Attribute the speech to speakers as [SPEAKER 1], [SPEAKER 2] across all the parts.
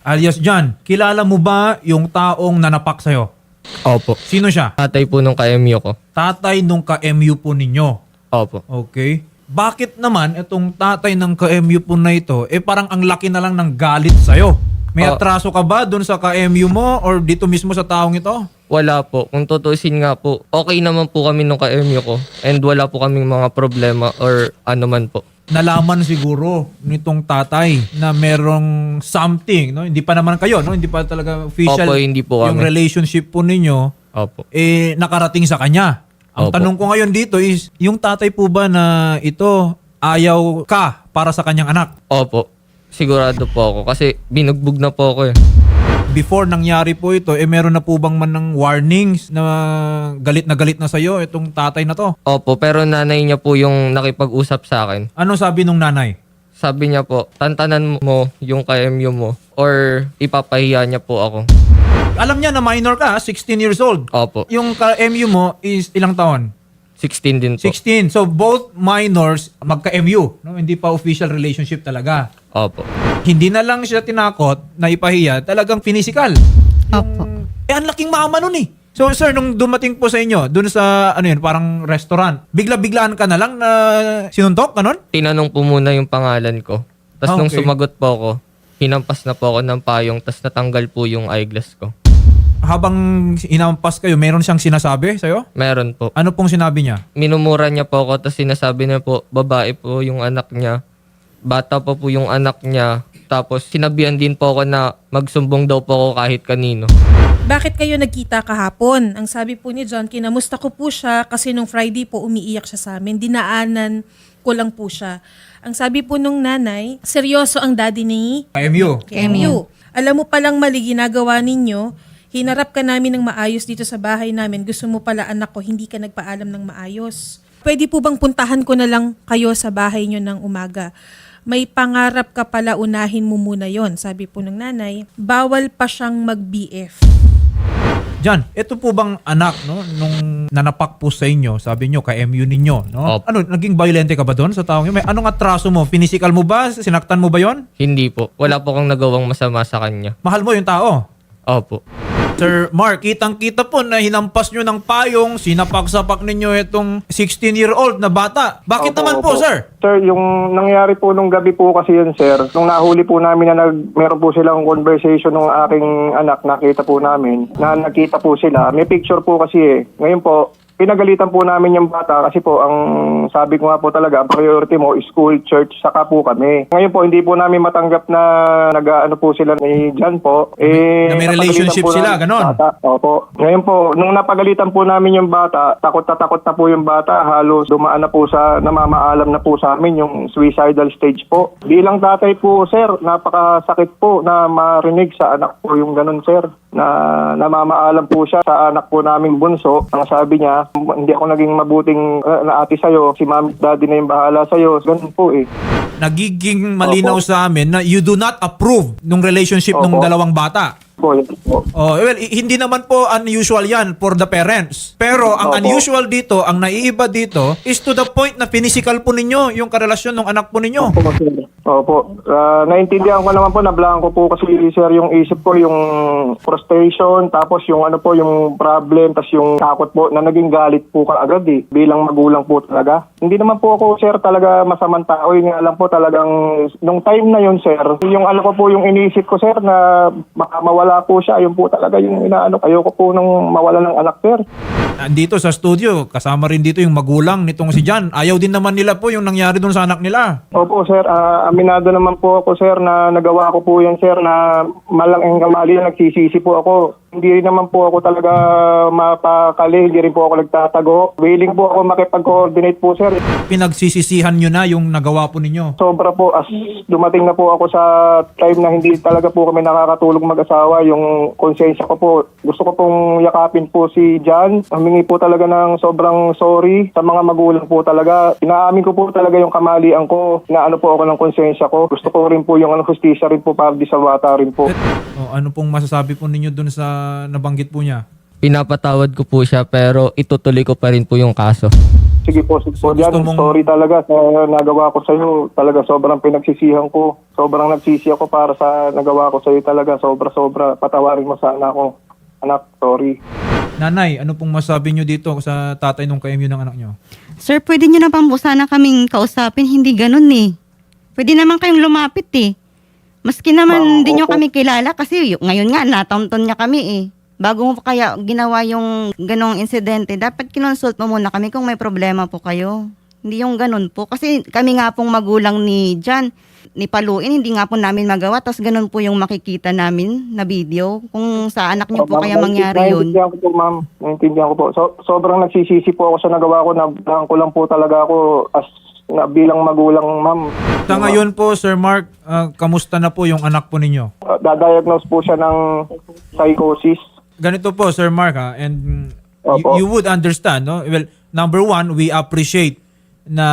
[SPEAKER 1] alias John, kilala mo ba yung taong nanapak sa'yo?
[SPEAKER 2] Opo.
[SPEAKER 1] Sino siya?
[SPEAKER 2] Tatay po nung ka-MU ko.
[SPEAKER 1] Tatay nung ka-MU po ninyo.
[SPEAKER 2] Opo.
[SPEAKER 1] Okay. Bakit naman itong tatay ng ka-MU po na ito, parang ang laki na lang ng galit sa'yo? May atraso ka ba dun sa ka-MU mo or dito mismo sa taong ito?
[SPEAKER 2] Wala po. Kung tutusin nga po, okay naman po kami nung ka-MU ko. And wala po kaming mga problema or ano man po.
[SPEAKER 1] Nalaman siguro nitong tatay na merong something, no? Hindi pa naman kayo, no? Hindi pa talaga official
[SPEAKER 2] Opo, hindi po
[SPEAKER 1] yung
[SPEAKER 2] kami.
[SPEAKER 1] relationship po ninyo,
[SPEAKER 2] Opo.
[SPEAKER 1] nakarating sa kanya. Ang
[SPEAKER 2] Opo.
[SPEAKER 1] tanong ko ngayon dito is, yung tatay po ba na ito, ayaw ka para sa kanyang anak?
[SPEAKER 2] Opo. Sigurado po ako kasi binugbog na po ako eh.
[SPEAKER 1] Before nangyari po ito, meron na po bang man ng warnings na galit na sa'yo itong tatay na to?
[SPEAKER 2] Opo, pero nanay niya po yung nakipag-usap sa akin.
[SPEAKER 1] Ano sabi nung nanay?
[SPEAKER 2] Sabi niya po, tantanan mo yung ka-MU mo or ipapahiya niya po ako.
[SPEAKER 1] Alam niya na minor ka, 16 years old.
[SPEAKER 2] Opo.
[SPEAKER 1] Yung ka-MU mo is ilang taon?
[SPEAKER 2] 16 din po.
[SPEAKER 1] 16. So both minors magka-MU, no? Hindi pa official relationship talaga.
[SPEAKER 2] Opo.
[SPEAKER 1] Hindi na lang siya tinakot na ipahiya, talagang physical.
[SPEAKER 3] Opo.
[SPEAKER 1] Ang laking mama nun eh. So sir, nung dumating po sa inyo, dun sa ano yun, parang restaurant, bigla-biglaan ka na lang na sinuntok, ganon?
[SPEAKER 2] Tinanong po muna yung pangalan ko. Tapos nung
[SPEAKER 1] Okay.
[SPEAKER 2] sumagot po ako, hinampas na po ako ng payong tapos natanggal po yung eyeglass ko.
[SPEAKER 1] Habang inampas kayo, meron siyang sinasabi sa'yo?
[SPEAKER 2] Meron po.
[SPEAKER 1] Ano pong sinabi niya?
[SPEAKER 2] Minumura niya po ako tapos sinasabi niya po, babae po yung anak niya. Bata pa po yung anak niya. Tapos sinabihan din po ako na magsumbong daw po ako kahit kanino.
[SPEAKER 3] Bakit kayo nagkita kahapon? Ang sabi po ni John, kinamusta ko po siya kasi nung Friday po umiiyak siya sa amin. Dinaanan ko lang po siya. Ang sabi po nung nanay, seryoso ang daddy ni
[SPEAKER 1] MU.
[SPEAKER 3] MU. Alam mo palang mali ginagawa ninyo. Hinarap ka namin ng maayos dito sa bahay namin. Gusto mo pala anak ko, hindi ka nagpaalam ng maayos. Pwede po bang puntahan ko na lang kayo sa bahay nyo ng umaga? May pangarap ka pala, unahin mo muna yon, sabi po ng nanay. Bawal pa siyang mag-BF.
[SPEAKER 1] Jan, ito po bang anak, no, nung nanapak po sa inyo, sabi nyo, ka-MU ninyo, no?
[SPEAKER 2] Opo.
[SPEAKER 1] Ano, naging violente ka ba doon sa taong yun? May anong atraso mo? Physical mo ba? Sinaktan mo ba yon?
[SPEAKER 2] Hindi po. Wala po akong nagawang masama sa kanya.
[SPEAKER 1] Mahal mo yung tao?
[SPEAKER 2] Opo.
[SPEAKER 1] Sir Mark, kitang-kita po na hinampas nyo ng payong, sinapak-sapak ninyo itong 16-year-old na bata. Bakit
[SPEAKER 4] Opo,
[SPEAKER 1] naman po,
[SPEAKER 4] opo.
[SPEAKER 1] sir?
[SPEAKER 4] Sir, yung nangyari po nung gabi po kasi yun, sir, nung nahuli po namin na meron po silang conversation ng aking anak, nakita po namin, na nakita po sila. May picture po kasi eh. Ngayon po, pinagalitan po namin yung bata kasi po ang sabi ko nga po talaga, ang priority mo is school, church, saka po kami. Ngayon po, hindi po namin matanggap na nag-ano po sila ni John po.
[SPEAKER 1] Na may relationship
[SPEAKER 4] napagalitan po
[SPEAKER 1] sila,
[SPEAKER 4] namin
[SPEAKER 1] ganon?
[SPEAKER 4] yung bata. Opo. Ngayon po, nung napagalitan po namin yung bata, takot na po yung bata. Halos dumaan na po sa, namamaalam na po sa amin yung suicidal stage po. Bilang tatay po, sir, napakasakit po na marinig sa anak po yung ganon, sir. Na namamaalam po siya sa anak po naming bunso. Ang sabi niya, hindi ako naging mabuting na ate sa'yo. Si mami at daddy na yung bahala sa'yo. Ganun po eh.
[SPEAKER 1] Nagiging malinaw
[SPEAKER 4] Opo.
[SPEAKER 1] sa amin na you do not approve ng relationship ng
[SPEAKER 4] Opo.
[SPEAKER 1] dalawang bata.
[SPEAKER 4] Po, yun po.
[SPEAKER 1] Oh, well, hindi naman po unusual yan for the parents. Pero ang
[SPEAKER 4] Opo.
[SPEAKER 1] unusual dito, ang naiiba dito, is to the point na physical po ninyo yung karelasyon ng anak po ninyo.
[SPEAKER 4] Opo, sir. Opo. Naintindihan ko naman po, nablangko po kasi sir yung isip ko, yung frustration, tapos yung ano po, yung problem, tapos yung takot po na naging galit po kaagad eh, bilang magulang po talaga. Hindi naman po ako, sir, talaga masamang tao. Yung alam po talagang, nung time na yun, sir, yung ano ko po, yung inisip ko, sir, na baka mawala po siya. Yun po talaga yung inaano. Ayoko po nung mawala ng anak, sir.
[SPEAKER 1] Dito sa studio, kasama rin dito yung magulang nitong si Jan. Ayaw din naman nila po yung nangyari dun sa anak nila.
[SPEAKER 4] Opo, sir. Aminado naman po ako, sir, na nagawa ko po yan, sir, na malaking kamali na nagsisisi po ako. Hindi rin naman po ako talaga mapakali, hindi rin po ako nagtatago. Willing po ako makipag-coordinate po, sir.
[SPEAKER 1] Pinagsisisihan nyo na yung nagawa po ninyo.
[SPEAKER 4] Sobra po, as dumating na po ako sa time na hindi talaga po kami nakakatulog mag-asawa, yung konsensya ko po, gusto ko pong yakapin po si John. Humingi po talaga ng sobrang sorry sa mga magulang po talaga. Inaamin ko po talaga yung kamalian ko. Inaano po ako ng konsensya ko. Gusto ko rin po yung hustisya rin po para di sa bata rin po.
[SPEAKER 1] Ano pong masasabi po ninyo dun sa nabanggit po niya?
[SPEAKER 2] Pinapatawad ko po siya pero itutuloy ko pa rin po yung kaso.
[SPEAKER 4] Sige po, sige
[SPEAKER 1] So,
[SPEAKER 4] po. Yan,
[SPEAKER 1] gusto mong-
[SPEAKER 4] sorry talaga sa nagawa ko sa'yo. Talaga sobrang pinagsisihan ko. Sobrang nagsisi ako para sa nagawa ko sa'yo talaga. Sobra-sobra. Patawarin mo sana ako. Anak, sorry.
[SPEAKER 1] Nanay, ano pong masabi nyo dito sa tatay nung KMU ng anak nyo?
[SPEAKER 5] Sir, pwede nyo na pang po sana kaming kausapin. Hindi ganun eh. Pwede naman kayong lumapit eh. Maski naman
[SPEAKER 4] Ma'am,
[SPEAKER 5] hindi nyo
[SPEAKER 4] opo.
[SPEAKER 5] kami kilala kasi ngayon nga natamton niya kami eh. Bago mo kaya ginawa yung ganong insidente, dapat kinonsult mo muna kami kung may problema po kayo. Hindi yung ganun po. Kasi kami nga pong magulang ni Jan, ni Paluin, hindi nga po namin magawa. Tapos ganun po yung makikita namin na video. Kung sa anak niyo po
[SPEAKER 4] Ma'am,
[SPEAKER 5] kaya mangyari yun.
[SPEAKER 4] Naintindihan ko po, ma'am. Naintindihan ko po. Sobrang nagsisisi po ako sa nagawa ko. Nabilang ko lang po talaga ako bilang magulang, ma'am.
[SPEAKER 1] Sa ngayon po, Sir Mark, kamusta na po yung anak po ninyo?
[SPEAKER 4] Dadiagnose po siya ng psychosis.
[SPEAKER 1] Ganito po, Sir Mark, and
[SPEAKER 4] Opo.
[SPEAKER 1] you would understand, no? Well, number one, we appreciate na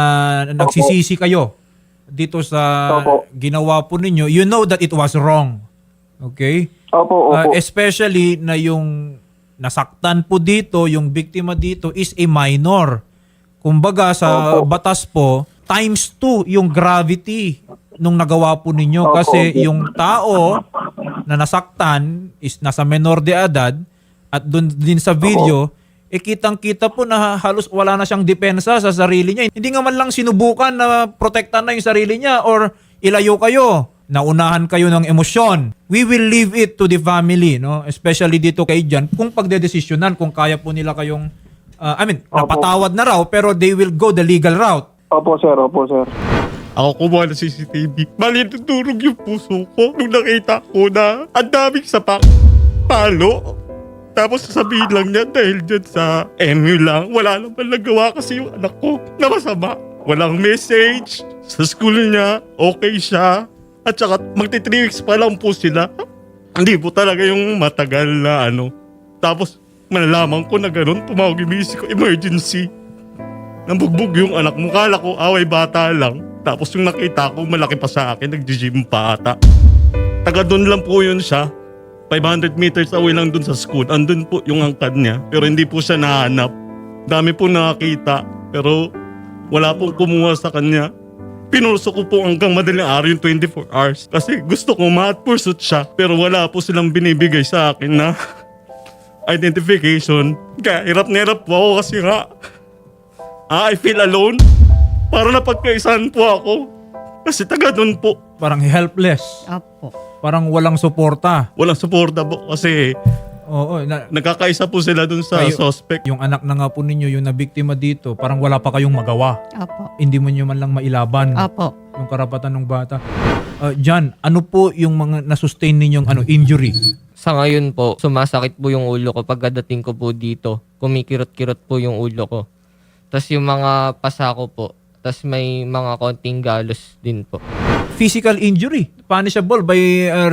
[SPEAKER 1] nagsisisi kayo dito sa
[SPEAKER 4] Opo.
[SPEAKER 1] ginawa po ninyo. You know that it was wrong. Okay?
[SPEAKER 4] Opo, opo.
[SPEAKER 1] Especially na yung nasaktan po dito, yung biktima dito is a minor. Kumbaga sa
[SPEAKER 4] Opo.
[SPEAKER 1] batas po, times 2 yung gravity nung nagawa po ninyo.
[SPEAKER 4] Opo.
[SPEAKER 1] Kasi yung tao na nasaktan is nasa menor de edad at doon din sa video, kitang-kita po na halos wala na siyang depensa sa sarili niya. Hindi nga man lang sinubukan na protektahan na yung sarili niya or ilayo kayo. Naunahan kayo ng emosyon. We will leave it to the family, no? Especially dito kay Jan, kung pagdedesisyonan, kung kaya po nila kayong, napatawad na raw, pero they will go the legal route.
[SPEAKER 4] Opo, sir. Opo, sir.
[SPEAKER 6] Ako kumuha ng CCTV. Bali, tutulog yung puso ko nung nakita ko na ang daming sapak palo. Tapos sasabihin lang niya dahil dyan sa MU lang, wala naman nagawa kasi yung anak ko na masama. Walang message. Sa school niya, okay siya. At saka magti 3 weeks pa lang po sila. Hindi po talaga yung matagal na ano. Tapos malalaman ko na ganun, tumawag yung misis ko, emergency. Nambugbog yung anak mo. Kala ko away bata lang. Tapos yung nakita ko malaki pa sa akin, nag-gym pa ata. Taga doon lang po yun siya. 500 meters away lang doon sa school. Andun po yung angkad niya. Pero hindi po siya nahanap. Dami po nakakita. Pero wala pong kumuha sa kanya. Pinulso ko po hanggang madaling araw yung 24 hours. Kasi gusto ko ma-pursuit siya. Pero wala po silang binibigay sa akin na identification. Kaya hirap na hirap po ako kasi nga I feel alone. Para napagkaisahan po ako. Kasi taga doon po.
[SPEAKER 1] Parang helpless.
[SPEAKER 5] Opo.
[SPEAKER 1] Parang walang suporta.
[SPEAKER 6] Walang suporta po kasi
[SPEAKER 1] Oo,
[SPEAKER 6] nagkakaisa po sila doon sa
[SPEAKER 1] Kayo-
[SPEAKER 6] suspect.
[SPEAKER 1] yung anak na nga po ninyo, yung nabiktima dito, parang wala pa kayong magawa.
[SPEAKER 5] Opo.
[SPEAKER 1] Hindi mo nyo man lang mailaban
[SPEAKER 5] Opo.
[SPEAKER 1] yung karapatan ng bata. John, ano po yung mga nasustain ninyong injury?
[SPEAKER 2] Sa ngayon po, sumasakit po yung ulo ko pagkadating ko po dito. Kumikirot-kirot po yung ulo ko. Tapos yung mga pasa ko po. Tapos may mga konting galos din po.
[SPEAKER 1] Physical injury, punishable by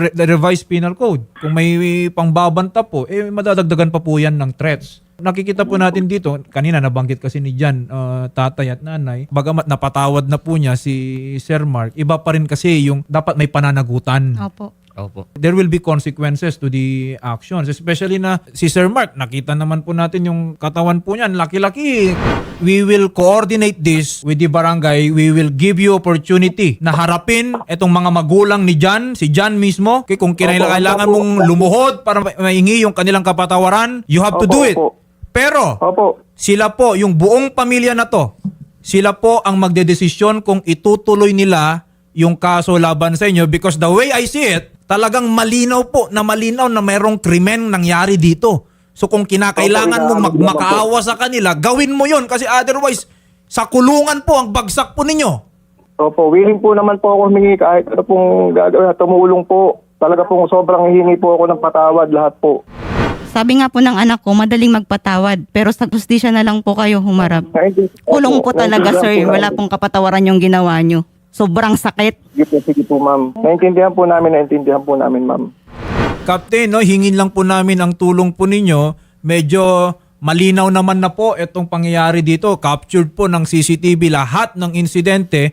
[SPEAKER 1] the revised penal code. Kung may pangbabanta po, madadagdagan pa po yan ng threats. Nakikita po natin dito, kanina nabanggit kasi ni Jan, tatay at nanay, bagamat napatawad na po niya si Sir Mark, iba pa rin kasi yung dapat may pananagutan.
[SPEAKER 5] Opo.
[SPEAKER 2] Opo.
[SPEAKER 1] There will be consequences to the actions. Especially na si Sir Mark, nakita naman po natin yung katawan po niyan, laki-laki. We will coordinate this with the barangay. We will give you opportunity na harapin itong mga magulang ni Jan, si Jan mismo. Okay, kung kailangan mong lumuhod para maingi yung kanilang kapatawaran, you have to
[SPEAKER 4] Opo,
[SPEAKER 1] do it.
[SPEAKER 4] opo.
[SPEAKER 1] Pero,
[SPEAKER 4] Opo.
[SPEAKER 1] sila po, yung buong pamilya na to, sila po ang magdedesisyon kung itutuloy nila yung kaso laban sa inyo because the way I see it, talagang malinaw na mayroong krimen nangyari dito. So kung kinakailangan mong makaawa sa kanila, gawin mo yon kasi otherwise, sa kulungan po ang bagsak po ninyo.
[SPEAKER 4] Opo, willing po naman po ako humingi kahit ano pong gagawin. Tumulong po. Talaga pong sobrang hihingi po ako ng patawad lahat po.
[SPEAKER 5] Sabi nga po ng anak ko, madaling magpatawad. Pero sa justisya na lang po kayo humarap. Kulong po talaga, sir. Wala pong kapatawaran yung ginawa nyo. Sobrang sakit.
[SPEAKER 4] Sige po, ma'am. Naintindihan po namin, ma'am.
[SPEAKER 1] Captain, no, hingin lang po namin ang tulong po ninyo. Medyo malinaw naman na po itong pangyayari dito. Captured po ng CCTV lahat ng insidente.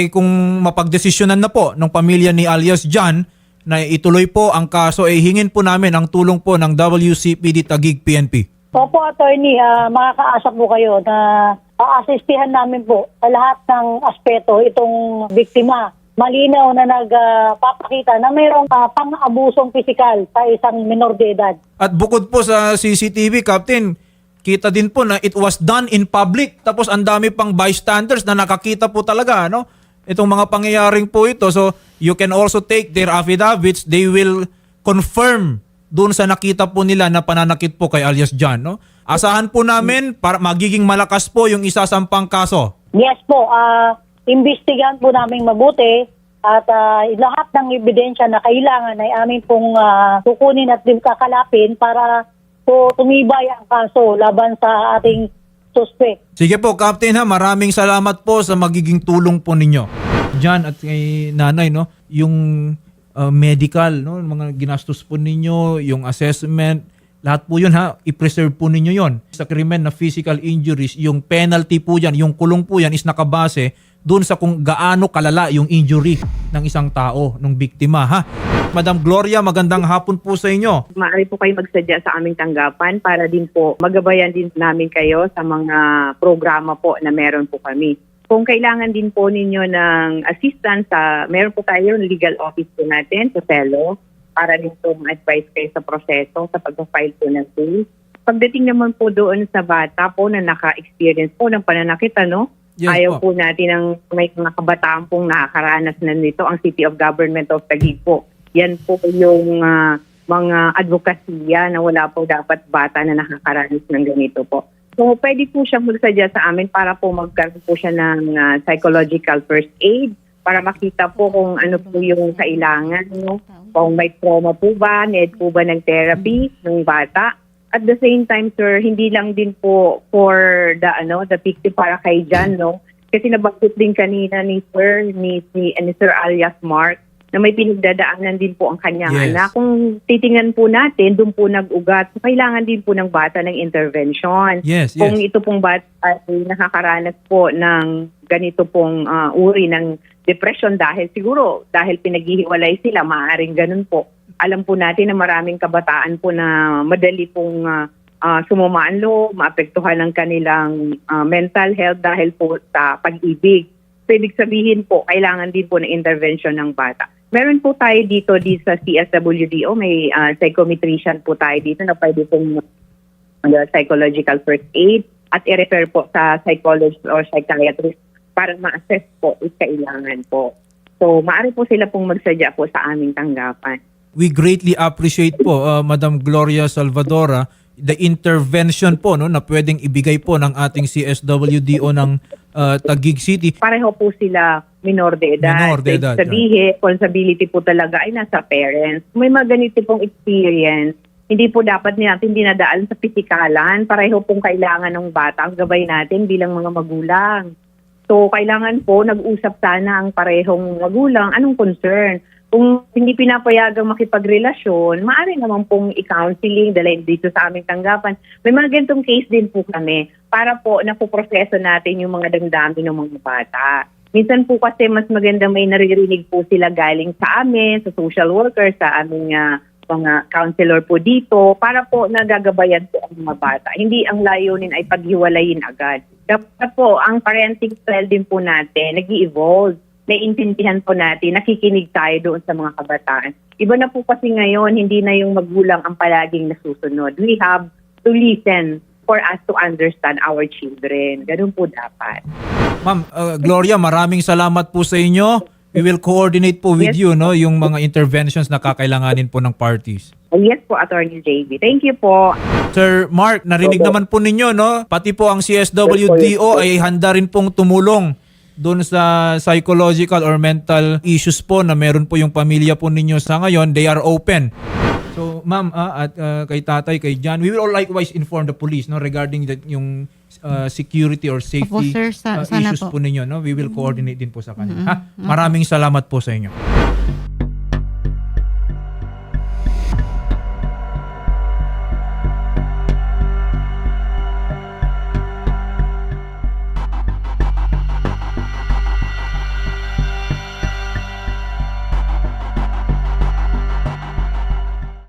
[SPEAKER 1] Kung mapagdesisyonan na po ng pamilya ni alias Jan na ituloy po ang kaso, hingin po namin ang tulong po ng WCPD Taguig PNP.
[SPEAKER 7] Opo, attorney, makakaasa po kayo na Aasistihan namin po sa lahat ng aspeto itong biktima. Malinaw na nagpapakita na mayroong pang-abusong pisikal sa isang minor de edad.
[SPEAKER 1] At bukod po sa CCTV, Captain, kita din po na it was done in public. Tapos ang dami pang bystanders na nakakita po talaga, no? Itong mga pangyayaring po ito. So, you can also take their affidavits. They will confirm doon sa nakita po nila na pananakit po kay alias John, no? Asahan po namin para magiging malakas po yung isasampang kaso.
[SPEAKER 7] Yes po, imbestigahan po namin mabuti at lahat ng ebidensya na kailangan ay amin pong kukunin at kakalapin para po tumibay ang kaso laban sa ating suspect.
[SPEAKER 1] Sige po, Captain, ha, maraming salamat po sa magiging tulong po ninyo. John at kay nanay, no, yung medical, no, mga ginastos po ninyo, yung assessment, lahat po yun, ha, i-preserve po ninyo yon. Sa krimen na physical injuries, yung penalty po yan, yung kulong po yan is nakabase doon sa kung gaano kalala yung injury ng isang tao, ng biktima, ha. Madam Gloria, magandang hapon po sa inyo.
[SPEAKER 8] Maaari po kayo magsadya sa aming tanggapan para din po magabayan din namin kayo sa mga programa po na meron po kami. Kung kailangan din po ninyo ng assistance, meron po tayo legal office po natin sa Pelo para din po ma-advise kayo sa proseso sa pag-file po ng case. Pagdating naman po doon sa bata po na naka-experience po ng pananakit,
[SPEAKER 1] Yes,
[SPEAKER 8] ayaw
[SPEAKER 1] po.
[SPEAKER 8] po natin ng may mga kabataan pong nakakaranas na nito ang City of Government of Taguig po. Yan po yung mga advokasya na wala po dapat bata na nakakaranas ng ganito po. So pwede po siyang magsadya sa amin para po magkaroon po siya ng psychological first aid para makita po kung ano po yung kailangan, no? Kung may trauma po ba, need po ba ng therapy ng bata. At the same time, sir, hindi lang din po for the victim para kay Jan, no? Kasi nabanggit din kanina ni Sir alias Mark na may pinagdadaanan din po ang kanyang
[SPEAKER 1] Yes.
[SPEAKER 8] anak. Kung titingnan po natin, doon po nag-ugat. So, kailangan din po ng bata ng intervention.
[SPEAKER 1] Yes,
[SPEAKER 8] Kung
[SPEAKER 1] yes.
[SPEAKER 8] ito pong bata ay nakakaranas po ng ganito pong uri ng depression dahil pinaghihiwalay sila, maaaring ganun po. Alam po natin na maraming kabataan po na madali pong sumama ang loob, maapektuhan ng kanilang mental health dahil po sa pag-ibig. So, ibig sabihin po, kailangan din po ng intervention ng bata. Meron po tayo dito sa CSWDO, may psychometrician po tayo dito na pwede pong psychological first aid at i-refer po sa psychologist or psychiatrist para ma-assess po if kailangan po. So, maaari po sila pong magsadya po sa aming tanggapan.
[SPEAKER 1] We greatly appreciate po, Madam Gloria Salvadora, the intervention po, no, na pwedeng ibigay po ng ating CSWDO ng Taguig City.
[SPEAKER 8] Pareho po sila minor de edad.
[SPEAKER 1] Minor de edad,
[SPEAKER 8] Sabihin, responsibility po talaga ay nasa parents. May mga ganito pong experience, hindi po dapat natin dinadaan sa pisikalan. Pareho pong kailangan ng bata ang gabay natin bilang mga magulang. So, kailangan po nag-usap sana ang parehong magulang. Anong concern? Kung hindi pinapayagang makipagrelasyon, maaari naman pong i-counseling dahil dito sa aming tanggapan. May mga ganitong case din po kami para po napoproseso natin yung mga damdamin ng mga bata. Minsan po kasi mas maganda may naririnig po sila galing sa amin, sa social worker, sa aming mga counselor po dito para po nagagabayan po ang mga bata. Hindi ang layunin ay paghiwalayin agad. Dapat po ang parenting style din po natin nag-i-evolve. Naiintindihan po natin, nakikinig tayo doon sa mga kabataan. Iba na po kasi ngayon, hindi na yung magulang ang palaging nasusunod. We have to listen for us to understand our children. Ganun po dapat.
[SPEAKER 1] Ma'am Gloria, maraming salamat po sa inyo. We will coordinate po with you, no, yung mga interventions na kakailanganin po ng parties.
[SPEAKER 8] Yes po, Attorney JB. Thank you po.
[SPEAKER 1] Sir Mark, narinig naman po ninyo, no? Pati po ang CSWDO ay handa rin pong tumulong doon sa psychological or mental issues po na meron po yung pamilya po ninyo sa ngayon. They are open. So, ma'am, at kay tatay, kay John, we will all likewise inform the police, no, regarding yung security or safety
[SPEAKER 5] Opo, sir. Sana
[SPEAKER 1] issues
[SPEAKER 5] po.
[SPEAKER 1] po ninyo. No? We will coordinate din po sa kanila. Ha? Maraming salamat po sa inyo.